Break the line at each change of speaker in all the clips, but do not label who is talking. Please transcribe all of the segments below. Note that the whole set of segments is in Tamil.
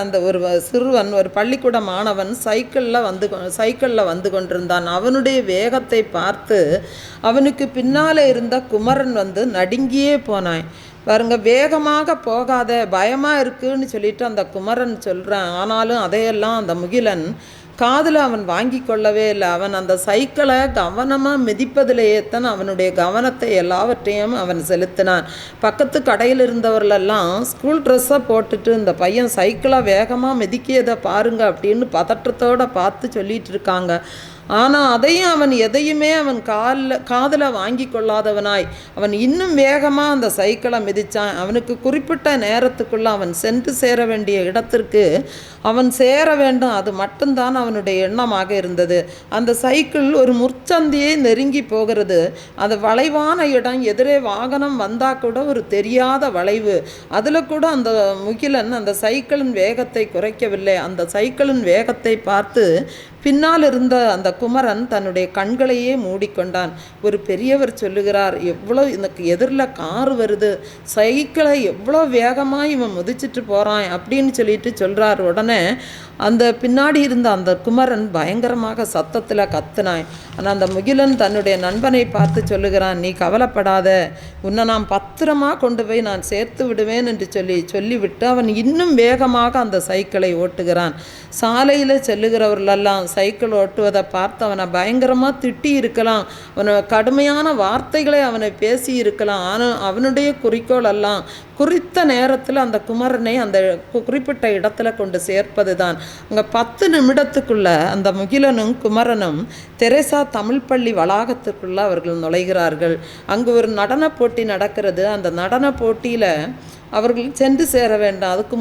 அந்த ஒரு சிறுவன், ஒரு பள்ளிக்கூட மாணவன் சைக்கிளில் வந்து கொண்டிருந்தான். அவனுடைய வேகத்தை பார்த்து அவனுக்கு பின்னாலே இருந்த குமரன் நடுங்கியே போனான். பாருங்க, வேகமாக போகாத, பயமாக இருக்குன்னு சொல்லிட்டு அந்த குமரன் சொல்கிறான். ஆனாலும் அதையெல்லாம் அந்த முகிலன் காதில் அவன் வாங்கி கொள்ளவே இல்லை. அவன் அந்த சைக்கிளை கவனமாக மிதிப்பதிலேயே தான் அவனுடைய கவனத்தை எல்லாவற்றையும் அவன் செலுத்தினான். பக்கத்து கடையில் இருந்தவர்களெல்லாம் ஸ்கூல் ட்ரெஸ்ஸை போட்டுட்டு இந்த பையன் சைக்கிளை வேகமாக மிதிக்கியதை பாருங்க அப்படின்னு பதற்றத்தோடு பார்த்து சொல்லிகிட்டு இருக்காங்க. ஆனால் அதையும் அவன் எதையுமே அவன் காதில் வாங்கி கொள்ளாதவனாய் அவன் இன்னும் வேகமாக அந்த சைக்கிளை மிதித்தான். அவனுக்கு குறிப்பிட்ட நேரத்துக்குள்ளே அவன் சென்று சேர வேண்டிய இடத்திற்கு அவன் சேர வேண்டும், அது மட்டும்தான் அவனுடைய எண்ணமாக இருந்தது. அந்த சைக்கிள் ஒரு முற்சந்தியை நெருங்கி போகிறது. அது வளைவான இடம், எதிரே வாகனம் வந்தால் கூட ஒரு தெரியாத வளைவு. அதில் கூட அந்த முகிலன் அந்த சைக்கிளின் வேகத்தை குறைக்கவில்லை. அந்த சைக்கிளின் வேகத்தை பார்த்து பின்னால் இருந்த அந்த குமரன் தன்னுடைய கண்களையே மூடிக்கொண்டான். ஒரு பெரியவர் சொல்லுகிறார், எவ்வளோ எனக்கு எதிரில் கார் வருது, சைக்கிளை எவ்வளோ வேகமாக இவன் முதிச்சிட்டு போகிறான் அப்படின்னு சொல்லிட்டு சொல்கிறார். உடனே அந்த பின்னாடி இருந்த அந்த குமரன் பயங்கரமாக சத்தத்தில் கத்துனான். ஆனால் அந்த முகிலன் தன்னுடைய நண்பனை பார்த்து சொல்லுகிறான், நீ கவலைப்படாத, உன்னை நான் பத்திரமாக கொண்டு போய் நான் சேர்த்து விடுவேன் என்று சொல்லிவிட்டு அவன் இன்னும் வேகமாக அந்த சைக்கிளை ஓட்டுகிறான். சாலையில் செல்லுகிறவர்களெல்லாம் சைக்கிள் ஓட்டுவதை பார்த்து அவனை பயங்கரமாக திட்டி இருக்கலாம், அவனை கடுமையான வார்த்தைகளை அவனை பேசி இருக்கலாம். ஆனால் அவனுடைய குறிக்கோள் எல்லாம் குறித்த நேரத்தில் அந்த குமரனை அந்த குறிப்பிட்ட இடத்துல கொண்டு சேர்ப்பது தான். அங்கே 10 நிமிடத்துக்குள்ள அந்த முகிலனும் குமரனும் தெரேசா தமிழ் பள்ளி வளாகத்துக்குள்ளே அவர்கள் நுழைகிறார்கள். அங்கு ஒரு நடன போட்டி நடக்கிறது. அந்த நடன போட்டியில் அவர்கள் சென்று சேர வேண்டாம். அதுக்கு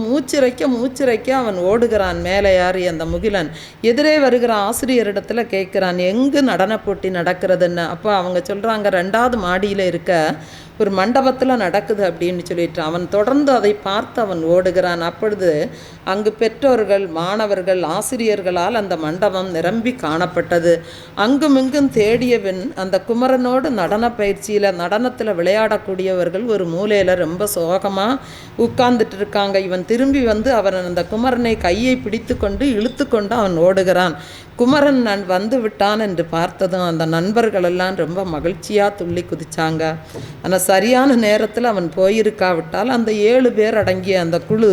மூச்சிறைக்க அவன் ஓடுகிறான். மேலே யாரி அந்த முகிலன் எதிரே வருகிற ஆசிரியரிடத்தில் கேட்குறான், எங்கு நடன போட்டி நடக்கிறதுன்னு. அப்போ அவங்க சொல்கிறாங்க, 2வது மாடியில் இருக்க ஒரு மண்டபத்தில் நடக்குது அப்படின்னு சொல்லிட்டு அவன் தொடர்ந்து அதை பார்த்து அவன் ஓடுகிறான். அப்பொழுது அங்கு பெற்றோர்கள், மாணவர்கள், ஆசிரியர்களால் அந்த மண்டபம் நிரம்பி காணப்பட்டது. அங்குமிங்கும் தேடியவன் அந்த குமரனோடு நடன பயிற்சியில் நடனத்தில் விளையாடக்கூடியவர்கள் ஒரு மூலையில் ரொம்ப சோகமாக உட்கார்ந்துட்டு இருக்காங்க. இவன் திரும்பி அவன் அந்த குமரனை கையை பிடித்து கொண்டு இழுத்து கொண்டு அவன் ஓடுகிறான். குமரன் வந்து விட்டான் என்று பார்த்ததும் அந்த நண்பர்களெல்லாம் ரொம்ப மகிழ்ச்சியாக துள்ளி குதிச்சாங்க. ஆனால் சரியான நேரத்தில் அவன் போயிருக்காவிட்டால் அந்த 7 பேர் அடங்கிய அந்த குழு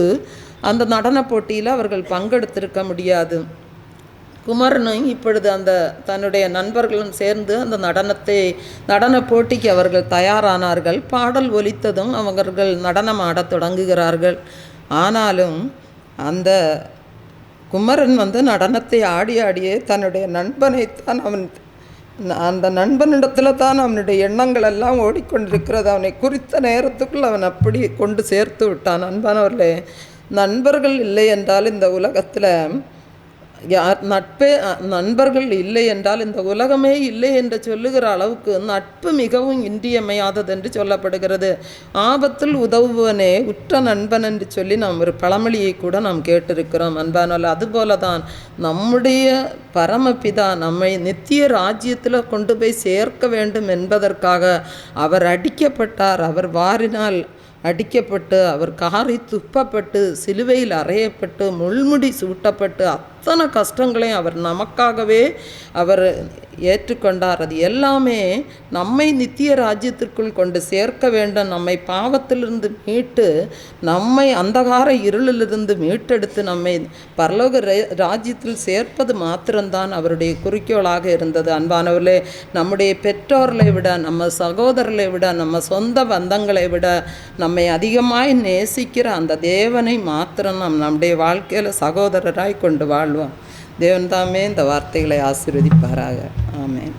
அந்த நடன போட்டியில் அவர்கள் பங்கெடுத்திருக்க முடியாது. குமரனும் இப்பொழுது அந்த தன்னுடைய நண்பர்களும் சேர்ந்து அந்த நடன போட்டிக்கு அவர்கள் தயாரானார்கள். பாடல் ஒலித்ததும் அவர்கள் நடனம் ஆடத் தொடங்குகிறார்கள். ஆனாலும் அந்த குமரன் நடனத்தை ஆடியே தன்னுடைய நண்பனைத்தான் அந்த நண்பனிடத்தில் தான் அவனுடைய எண்ணங்கள் எல்லாம் ஓடிக்கொண்டிருக்கிறது. அவனை குறித்த நேரத்துக்குள் அவன் அப்படி கொண்டு சேர்த்து விட்டான். அன்பானவர்களே, நண்பர்கள் இல்லை என்றால் இந்த உலகத்தில் நண்பர்கள் இல்லை என்றால் இந்த உலகமே இல்லை என்று சொல்லுகிற அளவுக்கு நட்பு மிகவும் இன்றியமையாதது என்று சொல்லப்படுகிறது. ஆபத்தில் உதவுவனே உற்ற நண்பன் என்று சொல்லி நாம் ஒரு பழமொழியை கூட நாம் கேட்டிருக்கிறோம். அன்பானால் அதுபோல தான் நம்முடைய பரமபிதா நம்மை நித்திய ராஜ்யத்தில் கொண்டு போய் சேர்க்க வேண்டும் என்பதற்காக அவர் அடிக்கப்பட்டார். அவர் வாரினால் அடிக்கப்பட்டு, அவர் காரி துப்பப்பட்டு, சிலுவையில் அறையப்பட்டு, முள்முடி சூட்டப்பட்டு, அத்தனை கஷ்டங்களையும் அவர் நமக்காகவே அவர் ஏற்றுக்கொண்டார். அது எல்லாமே நம்மை நித்திய ராஜ்யத்திற்குள் கொண்டு சேர்க்க வேண்டும். நம்மை பாவத்திலிருந்து மீட்டு, நம்மை அந்தகார இருளிலிருந்து மீட்டெடுத்து நம்மை பரலோக ராஜ்யத்தில் சேர்ப்பது மாத்திரம்தான் அவருடைய குறிக்கோளாக இருந்தது. அன்பானவர்களே, நம்முடைய பெற்றோர்களை விட, நம்ம சகோதரர்களை விட, நம்ம சொந்த பந்தங்களை விட நம்மை அதிகமாய் நேசிக்கிற அந்த தேவனை மாத்திரம் நம்முடைய வாழ்க்கையில் சகோதரராய் கொண்டு வாழ்வோம். தேவன் தாமே இந்த வார்த்தைகளை ஆசீர்வதிப்பாராக. ஆமென்.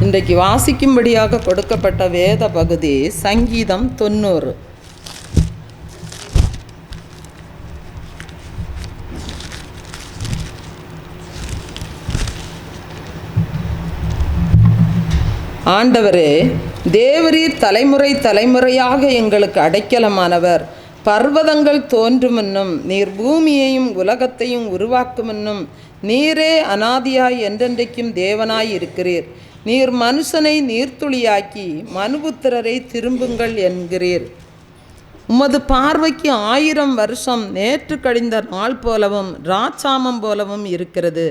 இன்றைக்கு வாசிக்கும்படியாக கொடுக்கப்பட்ட வேத பகுதி சங்கீதம் 90. ஆண்டவரே, தேவரீர் தலைமுறை தலைமுறையாக எங்களுக்கு அடைக்கலமானவர். பர்வதங்கள் தோன்றுமென்னும் நீர் பூமியையும் உலகத்தையும் உருவாக்குமென்னும் நீரே அனாதியாய் என்றென்றைக்கும் தேவனாய் இருக்கிறீர். நீர் மனுஷனை நீர்த்துளியாக்கி மனுபுத்திரரை திரும்புங்கள் என்கிறீர். உமது பார்வைக்கு 1000 வருஷம் நேற்று கழிந்த நாள் போலவும் ராச்சாமம் போலவும் இருக்கிறது.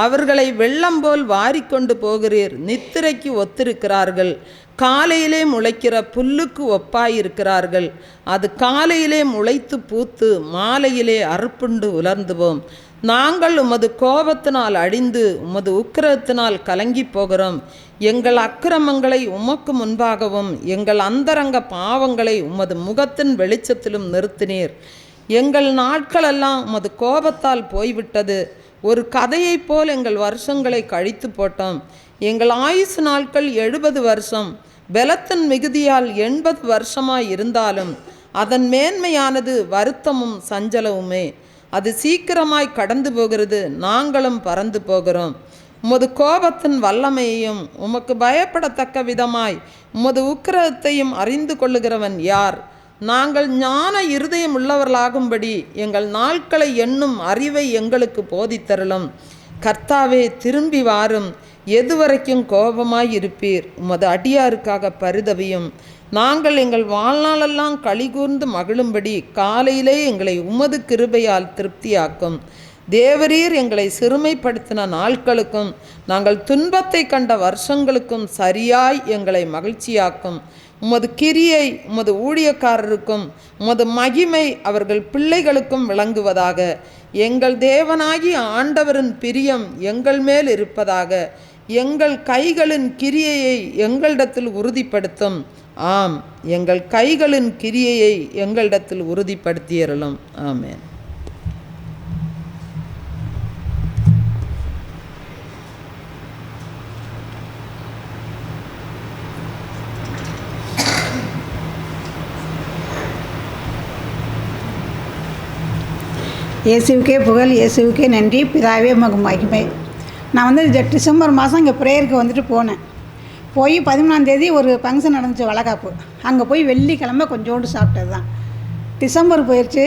அவர்களை வெள்ளம் போல் வாரிக்கொண்டு போகிறீர். நித்திரைக்கு ஒத்திருக்கிறார்கள். காலையிலே முளைக்கிற புல்லுக்கு ஒப்பாயிருக்கிறார்கள். அது காலையிலே முளைத்து பூத்து மாலையிலே அறுப்புண்டு உலர்ந்துவோம். நாங்கள் உமது கோபத்தினால் அழிந்து உமது உக்கிரத்தினால் கலங்கி போகிறோம். எங்கள் அக்கிரமங்களை உமக்கு முன்பாகவும் எங்கள் அந்தரங்க பாவங்களை உமது முகத்தின் வெளிச்சத்திலும் நிறுத்தினீர். எங்கள் நாட்களெல்லாம் உமது கோபத்தால் போய்விட்டது. ஒரு கதையைப் போல் எங்கள் வருஷங்களை கழித்து போட்டோம். எங்கள் ஆயுசு நாட்கள் 70 வருஷம். பலத்தின் மிகுதியால் 80 வருஷமாய் இருந்தாலும் அதன் மேன்மையானது வருத்தமும் சஞ்சலவுமே. அது சீக்கிரமாய் கடந்து போகிறது, நாங்களும் பறந்து போகிறோம். உமது கோபத்தின் வல்லமையையும் உமக்கு பயப்படத்தக்க விதமாய் உமது உக்கிரத்தையும் அறிந்து கொள்ளுகிறவன் யார்? நாங்கள் ஞான இருதயம் உள்ளவர்களாகும்படி எங்கள் நாட்களை எண்ணும் அறிவை எங்களுக்கு போதித்தருளும். கர்த்தாவே, திரும்பி வாரும். எதுவரைக்கும் கோபமாய் இருப்பீர்? உமது அடியாருக்காக பரிதவியும். நாங்கள் எங்கள் வாழ்நாளெல்லாம் களிகூர்ந்து மகிழும்படி காலையிலே எங்களை உமது கிருபையால் திருப்தியாக்கும். தேவரீர் எங்களை சிறுமைப்படுத்தின நாட்களுக்கும் நாங்கள் துன்பத்தை கண்ட வருஷங்களுக்கும் சரியாய் எங்களை மகிழ்ச்சியாக்கும். உமது கிரியை உமது ஊழியக்காரருக்கும் உமது மகிமை அவர்கள் பிள்ளைகளுக்கும் விளங்குவதாக. எங்கள் தேவனாகிய ஆண்டவரின் பிரியம் எங்கள் மேல் இருப்பதாக. எங்கள் கைகளின் கிரியையை எங்களிடத்தில் உறுதிப்படுத்தும். ஆம், எங்கள் கைகளின் கிரியையை எங்களிடத்தில் உறுதிப்படுத்தியருளும். ஆமென்.
இயேசுவுக்கே புகழ், இயேசுவுக்கே நன்றி. பிதாவே உமக்கு மகிமை. நான் டிசம்பர் மாதம் இங்கே ப்ரேயருக்கு போனேன். போய் 13ஆம் தேதி ஒரு ஃபங்க்ஷன் நடந்துச்சு, வளகாப்பு. அங்கே போய் வெள்ளிக்கிழமை கொஞ்சோண்டு சாப்பிட்டது தான். டிசம்பர் போயிடுச்சு,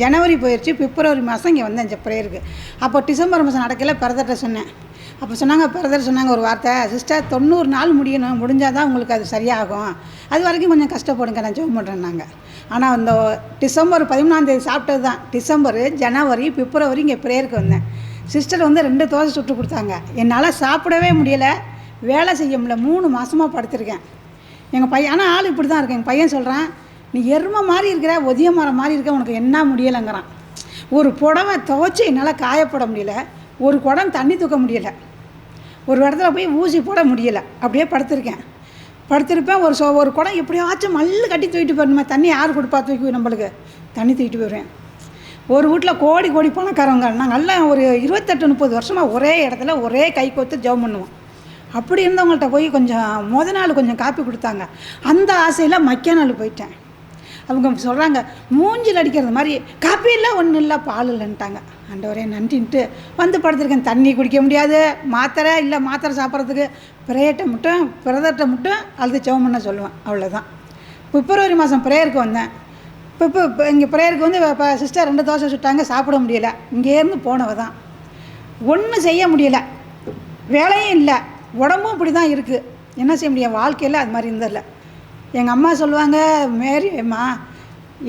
ஜனவரி போயிடுச்சு, பிப்ரவரி மாதம் இங்கே வந்தேன் இந்த ப்ரேயருக்கு. அப்போ டிசம்பர் மாதம் நடக்கல, பிரதர்கிட்ட சொன்னேன். அப்போ சொன்னாங்க, பிரதர் சொன்னாங்க ஒரு வார்த்தை, சிஸ்டர் 90 நாள் முடிஞ்சால் தான் உங்களுக்கு அது சரியாகும், அது வரைக்கும் கொஞ்சம் கஷ்டப்படுங்க, நான் ஜெபம் பண்ணுறேன்னாங்க. ஆனால் அந்த டிசம்பர் 13ஆம் தேதி சாப்பிட்டது தான். டிசம்பர், ஜனவரி, பிப்ரவரி இங்கே ப்ரேயருக்கு வந்தேன். சிஸ்டர் 2 தோசை சுட்டு கொடுத்தாங்க. என்னால் சாப்பிடவே முடியலை, வேலை செய்ய முடியல. 3 மாதமாக படுத்திருக்கேன். எங்கள் பையன், ஆனால் ஆள் இப்படி தான் இருக்கேன். எங்கள் பையன் சொல்கிறான், நீ எருமை மாதிரி இருக்கிற, ஒதிய மரம் மாதிரி இருக்க, உனக்கு என்ன முடியலைங்கிறான். ஒரு புடவை துவைச்சி என்னால் காயப்பட முடியல, ஒரு குடம் தண்ணி தூக்க முடியலை, ஒரு இடத்துல போய் ஊசி போட முடியலை, அப்படியே படுத்திருக்கேன். படுத்திருப்பேன். ஒரு குடம் எப்படியாச்சும் மல்லு கட்டி தூக்கிட்டு போயிடணுமா, தண்ணி யார் கொடுப்பா தூக்கி நம்மளுக்கு, தண்ணி தூக்கிட்டு போயிடுவேன். ஒரு வீட்டில் கோடி பணக்காரவங்க, நாங்கள் எல்லாம் ஒரு 28-30 வருஷமாக ஒரே இடத்துல ஒரே கை கோத்து ஜெபம் பண்ணுவோம். அப்படி இருந்தவங்கள்ட்ட போய் கொஞ்சம் நாள் கொஞ்சம் காப்பி கொடுத்தாங்க. அந்த ஆசையில் நாள் போயிட்டேன். அவங்க சொல்கிறாங்க, மூஞ்சில் அடிக்கிறது மாதிரி, காப்பி இல்லை, ஒன்றும் இல்லை, பால் இல்லைன்ட்டாங்க. ஆண்டவரே நன்றின்ட்டு படுத்திருக்கேன். தண்ணி குடிக்க முடியாது, மாத்திரை இல்லை, மாத்திரை சாப்பிட்றதுக்கு பிரதர்கிட்ட மட்டும் அழுது ஜெபம் பண்ண சொல்லுவேன், அவ்வளோதான். பிப்ரவரி மாதம் ப்ரேயருக்கு வந்தேன். இப்போ இங்கே ப்ரேயருக்கு இப்போ சிஸ்டர் 2 தோசை சுட்டாங்க, சாப்பிட முடியலை. இங்கேருந்து போனவ தான், ஒன்றும் செய்ய முடியலை, வேலையும் இல்லை, உடம்பும் இப்படி தான் இருக்குது. என்ன செய்ய முடியும், வாழ்க்கையில் அது மாதிரி இருந்ததில்லை. எங்கள் அம்மா சொல்லுவாங்க, மேரிம்மா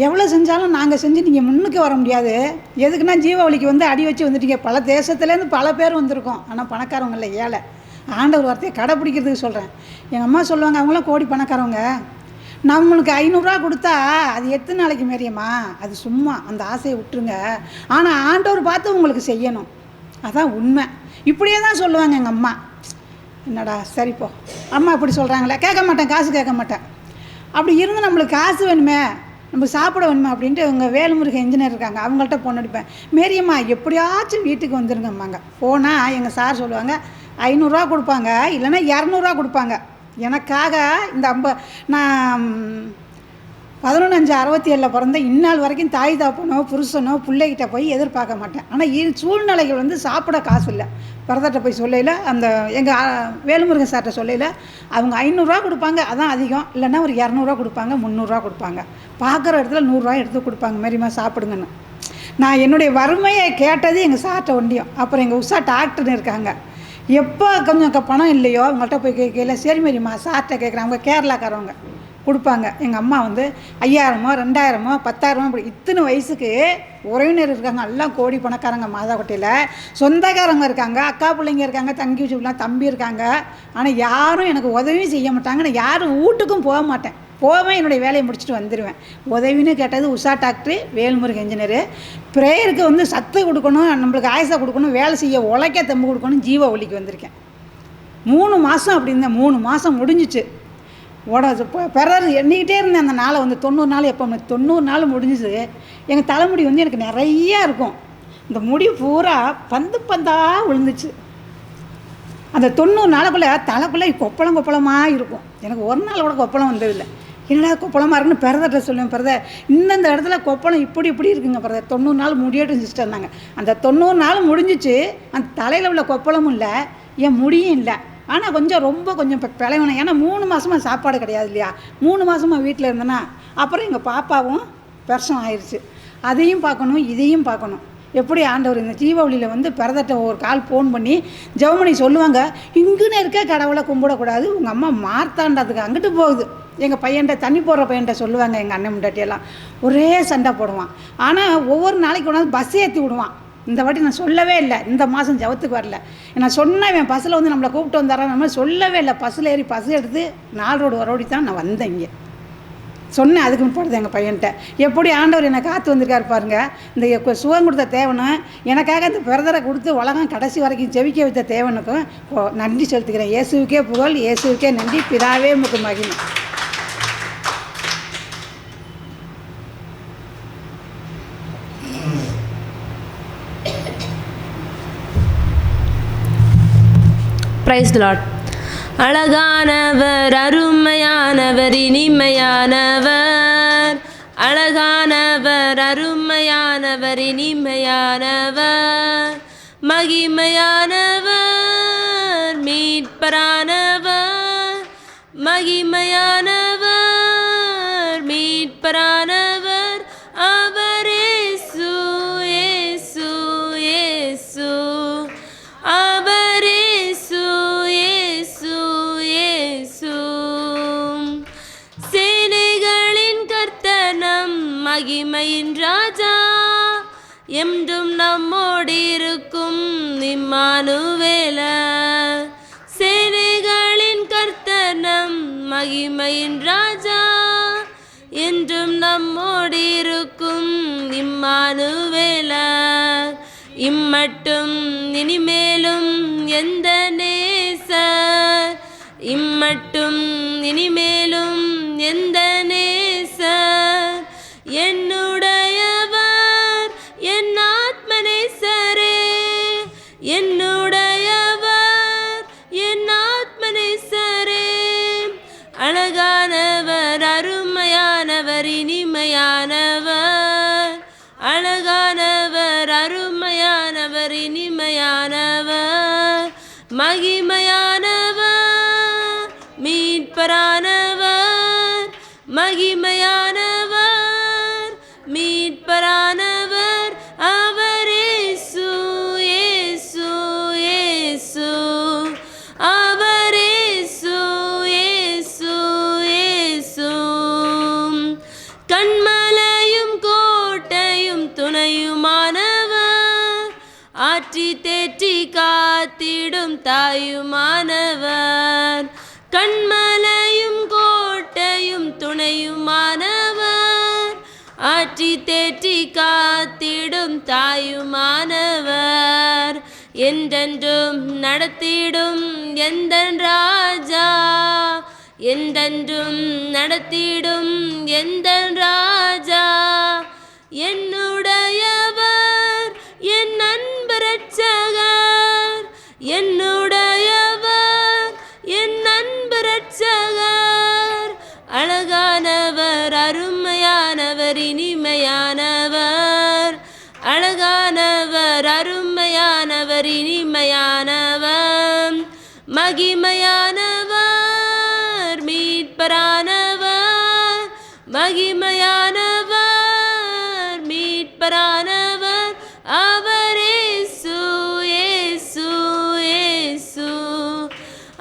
எவ்வளோ செஞ்சாலும் நாங்கள் செஞ்சு நீங்கள் முன்னுக்கு வர முடியாது, எதுக்குன்னா ஜீவாவளிக்கு அடி வச்சு வந்துட்டீங்க. பல தேசத்துலேருந்து பல பேர் வந்திருக்கோம், ஆனால் பணக்காரவங்கள ஏழை. ஆண்டவர் வார்த்தையை கடைப்பிடிக்கிறதுக்கு சொல்கிறேன். எங்கள் அம்மா சொல்லுவாங்க, அவங்களாம் கோடி பணக்காரவங்க, நம்மளுக்கு 500 கொடுத்தா அது எத்தனை நாளைக்கு மேரியம்மா, அது சும்மா அந்த ஆசையை விட்டுருங்க, ஆனால் ஆண்டவர் பார்த்து உங்களுக்கு செய்யணும், அதான் உண்மை. இப்படியே தான் சொல்லுவாங்க எங்கள் அம்மா. என்னடா சரிப்போ, அம்மா இப்படி சொல்கிறாங்களே, கேட்க மாட்டேன், காசு கேட்க மாட்டேன். அப்படி இருந்து நம்மளுக்கு காசு வேணுமே, நம்ம சாப்பிட வேணுமே அப்படின்ட்டு இவங்க வேலுமுருகன் இன்ஜினியர் இருக்காங்க, அவங்கள்ட்ட ஃபோன் அடிப்பேன். மேரியம்மா எப்படியாச்சும் வீட்டுக்கு வந்துருங்கம்மாங்க. போனால் எங்கள் சார் சொல்லுவாங்க, 500 கொடுப்பாங்க, இல்லைன்னா 200 கொடுப்பாங்க. எனக்காக இந்த நான் 11/5/67 பிறந்த இந்நாள் வரைக்கும் தாய் தாப்பனோ புருஷனோ பிள்ளைகிட்ட போய் எதிர்பார்க்க மாட்டேன். ஆனால் சூழ்நிலைகள் சாப்பிட காசு இல்லை. பிரதர்கிட்ட போய் சொல்லையில், அந்த எங்கள் வேலுமுருகன் சார்கிட்ட சொல்லையில், அவங்க 500 கொடுப்பாங்க, அதான் அதிகம், இல்லைன்னா ஒரு 200 கொடுப்பாங்க, 300 கொடுப்பாங்க. பார்க்குற இடத்துல 100 எடுத்து கொடுப்பாங்க, மேரிமா சாப்பிடுங்கன்னு. நான் என்னுடைய வறுமையை கேட்டது எங்கள் சார்கிட்ட ஒண்டியும். அப்புறம் எங்கள் உஷா டாக்டர்னு இருக்காங்க, எப்போ கொஞ்சம் பணம் இல்லையோ அவங்கள்ட்ட போய் கேட்கல, சரி மேரிம்மா சார்கிட்ட கேட்குறேன். அவங்க கேரளாக்காரவங்க, கொடுப்பாங்க. எங்கள் அம்மா வந்து 5000மோ 2000மோ 10,000மோ இப்படி இத்தனை வயசுக்கு உறவினர் இருக்காங்க, எல்லாம் கோடி பணக்காரங்க மாதாக்கோட்டையில். சொந்தக்காரங்க இருக்காங்க, அக்கா பிள்ளைங்க இருக்காங்க, தங்கி வச்சுக்கலாம், தம்பி இருக்காங்க. ஆனால் யாரும் எனக்கு உதவியும் செய்ய மாட்டாங்க. நான் யாரும் வீட்டுக்கும் போக மாட்டேன். போவேன், என்னுடைய வேலையை முடிச்சுட்டு வந்துடுவேன். உதவின்னு கேட்டது உஷா டாக்டரு, வேல்முருகன் இன்ஜினியரு. ப்ரேயருக்கு வந்து சத்து கொடுக்கணும், நம்மளுக்கு ஆயுசா கொடுக்கணும், வேலை செய்ய உழைக்க தெம்பு கொடுக்கணும், ஜீவ ஒலிக்கு வந்திருக்கேன். 3 மாதம் அப்படி இருந்தேன். 3 மாதம் முடிஞ்சிச்சு. பிறர் எண்ணிக்கிட்டே இருந்தேன் அந்த நாளை வந்து 90 நாள். எப்போ 90 நாள் முடிஞ்சிச்சு. எங்கள் தலைமுடி வந்து எனக்கு நிறையா இருக்கும். இந்த முடி பூரா பந்து பந்தாக விழுந்துச்சு. அந்த 90 நாளுக்குள்ளே தலைக்குள்ளே கொப்பளமாக இருக்கும். எனக்கு ஒரு நாள் கூட கொப்பளம் வந்ததில்லை. என்னடா கொப்பளமாக இருக்குன்னு பிறதட்ட சொல்லுவேன், பிறத இந்தந்த இடத்துல கொப்பளம் இப்படி இருக்குங்க பிறத. 90 நாள் முடியட்டும் சிஸ்டர்னாங்க. அந்த 90 நாள் முடிஞ்சிச்சு. அந்த தலையில் உள்ள கொப்பளமும் இல்லை, என் முடியும் இல்லை. ஆனால் கொஞ்சம் இப்போ பிழைவணும். ஏன்னா 3 மாதமாக சாப்பாடு கிடையாது இல்லையா. 3 மாதமாக வீட்டில் இருந்தேன்னா அப்புறம் எங்கள் பாப்பாவும் பெருசம் ஆயிடுச்சு. அதையும் பார்க்கணும், இதையும் பார்க்கணும். எப்படி ஆண்டவர் இந்த ஜீவவழியில் வந்து பிறதட்ட ஒரு கால் ஃபோன் பண்ணி ஜெபமணி சொல்லுவாங்க, இங்குன்னு இருக்க கடவுளை கும்பிடக்கூடாது, உங்கள் அம்மா மார்த்தாண்டதுக்கு அங்கிட்டு போகுது. எங்கள் பையன்கிட்ட தண்ணி போடுற பையன்கிட்ட சொல்லுவாங்க. எங்கள் அண்ணன் முண்டாட்டியெல்லாம் ஒரே சண்டை போடுவான். ஆனால் ஒவ்வொரு நாளைக்கு கொண்டாந்து பஸ் ஏற்றி விடுவான். இந்த வாட்டி நான் சொல்லவே இல்லை, இந்த மாதம் ஜபத்துக்கு வரல. நான் சொன்னேன், என் பஸ்ஸில் வந்து நம்மளை கூப்பிட்டு வந்தாரன், நம்ம சொல்லவே இல்லை. பஸ்ஸில் ஏறி பஸ் எடுத்து 4 ரோடு வரோடி தான் நான் வந்தேன் இங்கே. சொன்னேன், அதுக்கு போடுது எங்கள் பையன்கிட்ட. எப்படி ஆண்டவர் என்னை காத்து வந்திருக்காரு பாருங்கள். இந்த சுகம் கொடுத்த தேவனும் எனக்காக இந்த பிறதரை கொடுத்து உலகம் கடைசி வரைக்கும் ஜெபிக்க வைத்த தேவனுக்கும் நன்றி செலுத்துக்கிறேன். இயேசுவுக்கே புகழ், இயேசுவுக்கே நன்றி, பிதாவே உமக்கு மகிமை.
Praise the Lord. அழகானவர், அருமையானவர், இனிமையானவர். அழகானவர், அருமையானவர், இனிமையானவர். மகிமையானவர், மீட்பரானவர். மகிமையானவர், மீட்பரானவர். அவர் இயேசு, இயேசு, இயேசு. அவர் இயேசு, இயேசு, இயேசு. சேனைகளின் கர்த்தர் நம் மகிமையின் ராஜா, என்றும் நம்மோடு இருக்கும் இம்மானுவேலர். சேனைகளின் கர்த்தர் நம் மகிமையின் ராஜா, என்றும் நம்மோடு இருக்கும் இம்மானுவேலர். இம்மட்டும் இனிமேலும் எந்த நேசர், இம்மட்டும் இனிமேலும் எந்த நேசர். என்னுடையவர் என் ஆத்மநேசரே, என்னுடையவர் என் ஆத்மநேசரே. அழகானவர், அருமையானவர், இனிமையானவர். அழகானவர், அருமையானவர், இனிமையானவர். மகிமையானவர், மீட்பரானவர். மகிமையானவர், மீட்பரானவர். அவர் இயேசு, இயேசு, இயேசு. அவர் இயேசு, இயேசு, இயேசு. கண்மலையும் கோட்டையும் துணையுமானவர், ஆற்றி தேற்றி காத்திடும் தாயுமானவர். கண்மலையும் கோட்டையும் துணையுமானவர், ஆற்றி தேற்றி காத்திடும் தாயுமானவர். என்றென்றும் நடத்திடும் எந்தன் ராஜா, என்றென்றும் நடத்திடும் எந்தன் ராஜா. என்னுடையவர் என் அன்பு இரட்சகர், என்னுடையவர் என் அன்பு இரட்சகர். அழகானவர், அருமையானவர், இனிமையானவர். அழகானவர், அருமையானவர், இனிமையானவர். மகிமையானவர், மீட்பரானவர். மகிமையானவர், மீட்பரானவர். அவர் இயேசு, இயேசு, இயேசு.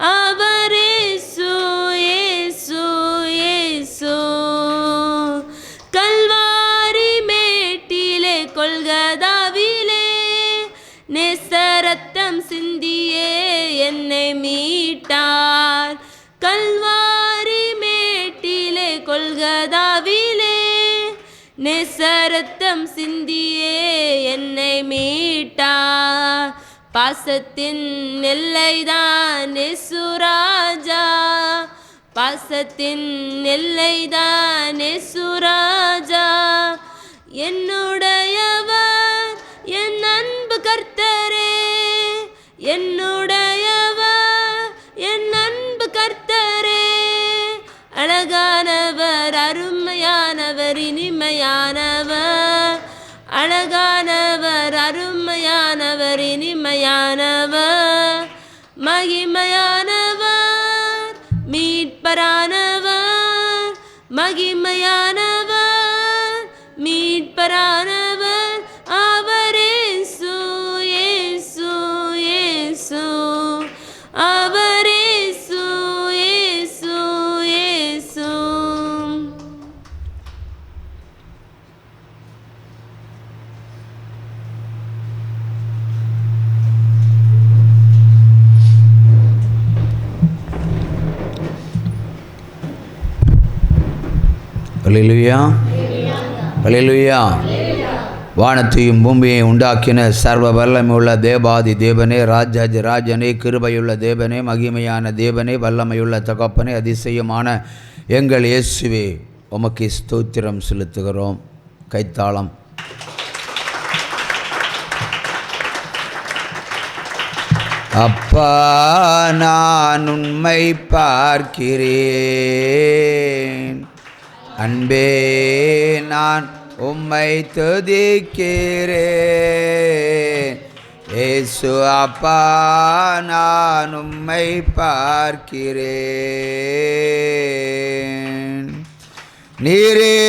அவர் இயேசு, இயேசு, இயேசு. என்னை மீட்டார். கல்வாரி மேட்டிலே கொல்கதாவிலே நேசரத்தம் சிந்தியே என்னை மீட்டார். பாசத்தின் எல்லைதான் இயேசுராஜா, பாசத்தின் எல்லைதான் இயேசுராஜா. என்னுடையவர் என் அன்பு கர்த்தரே, என்னுடையவர் என் அன்பு கர்த்தரே. அழகானவர், அருமையானவர், இனிமையானவர். அழகானவர், அருமையானவர், இனிமையானவர். மகிமையானவர், மீட்பரானவர். மகிமையானவர், மீட்பரானவர். அவர் இயேசு, இயேசு, இயேசு. அவர் இயேசு, இயேசு, இயேசு.
அல்லேலூயா, அல்லேலூயா. வானத்தையும் பூமியை உண்டாக்கின சர்வ வல்லமையுள்ள தேவாதி தேவனே, ராஜாதி ராஜனே, கிருபையுள்ள தேவனே, மகிமையான தேவனே, வல்லமையுள்ள தகப்பனே, அதிசயமான எங்கள் இயேசுவே, உமக்கு ஸ்தோத்திரம் செலுத்துகிறோம். கைத்தாளம். அப்பா நான் உம்மை பார்க்கிறேன், அன்பே நான் உம்மை துதிக்கிறேன். இயேசு அப்பா நான் உம்மை பார்க்கிறேன். நீரே